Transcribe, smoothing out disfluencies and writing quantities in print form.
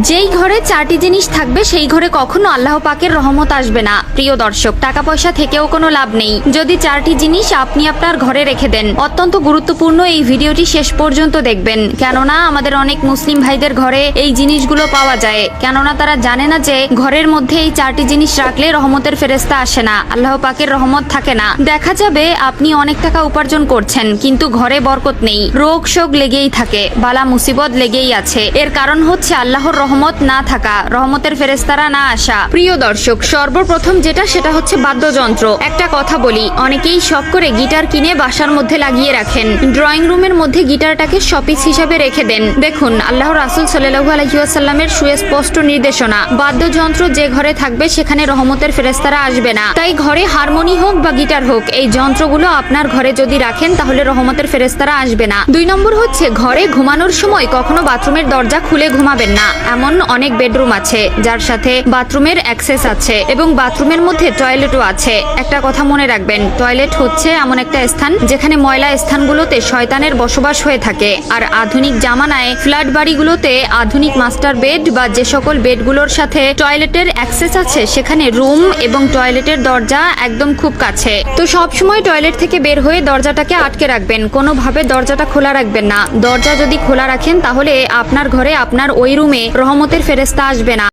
যেই ঘরে চারটি জিনিস থাকবে সেই ঘরে কখনো আল্লাহ পাকের রহমত আসবে না। প্রিয় দর্শক, টাকা পয়সা থেকেও কোনো লাভ নেই যদি চারটি জিনিস আপনি আপনার ঘরে রেখে দেন। অত্যন্ত গুরুত্বপূর্ণ এই ভিডিওটি শেষ পর্যন্ত দেখবেন, কেননা আমাদের অনেক মুসলিম ভাইদের ঘরে এই জিনিসগুলো পাওয়া যায়, কেননা তারা জানে না যে ঘরের মধ্যে এই চারটি জিনিস রাখলে রহমতের ফেরেশতা আসে না, আল্লাহ পাকের রহমত থাকে না। দেখা যাবে আপনি অনেক টাকা উপার্জন করছেন কিন্তু ঘরে বরকত নেই, রোগ শোক লেগেই থাকে, বালা মুসিবত লেগেই আছে। এর কারণ হচ্ছে আল্লাহর রহমত না থাকা, রহমতের ফেরেশতারা না আসা। প্রিয় দর্শক, সর্বপ্রথম যেটা সেটা হচ্ছে বাদ্যযন্ত্র। একটা কথা বলি, অনেকেই শখ করে গিটার কিনে বাসার মধ্যে লাগিয়ে রাখেন, ড্রয়িং রুমের মধ্যে গিটারটাকে শপিস হিসাবে রেখে দেন। দেখুন, আল্লাহ রাসূল সাল্লাল্লাহু আলাইহি ওয়াসাল্লামের সুস্পষ্ট নির্দেশনা, বাদ্যযন্ত্র যে ঘরে থাকবে সেখানে রহমতের ফেরেশতারা আসবে না। তাই ঘরে হারমোনি হোক বা গিটার হোক, এই যন্ত্রগুলো আপনার ঘরে যদি রাখেন তাহলে রহমতের ফেরেশতারা আসবে না। 2 নম্বর হচ্ছে, ঘরে ঘুমানোর সময় কখনো বাথরুমের দরজা খুলে ঘুমাবেন না। এমন অনেক বেডরুম আছে যার সাথে বাথরুমের অ্যাক্সেস আছে এবং বাথরুমের মধ্যে টয়লেটও আছে। একটা কথা মনে রাখবেন, টয়লেট হচ্ছে এমন একটা স্থান যেখানে ময়লা স্থানগুলোতে শয়তানের বসবাস হয়ে থাকে। আর আধুনিক জামানায় ফ্ল্যাট বাড়িগুলোতে আধুনিক মাস্টার বেড বা যে সকল বেডগুলোর সাথে টয়লেটের অ্যাক্সেস আছে সেখানে রুম এবং টয়লেটের দরজা একদম খুব কাছে। তো সব সময় টয়লেট থেকে বের হয়ে দরজাটাকে আটকে রাখবেন, কোনোভাবে দরজাটা খোলা রাখবেন না। দরজা যদি খোলা রাখেন তাহলে আপনার ঘরে, আপনার ওই রুমে রহমতের ফেরেশতা আসবে না।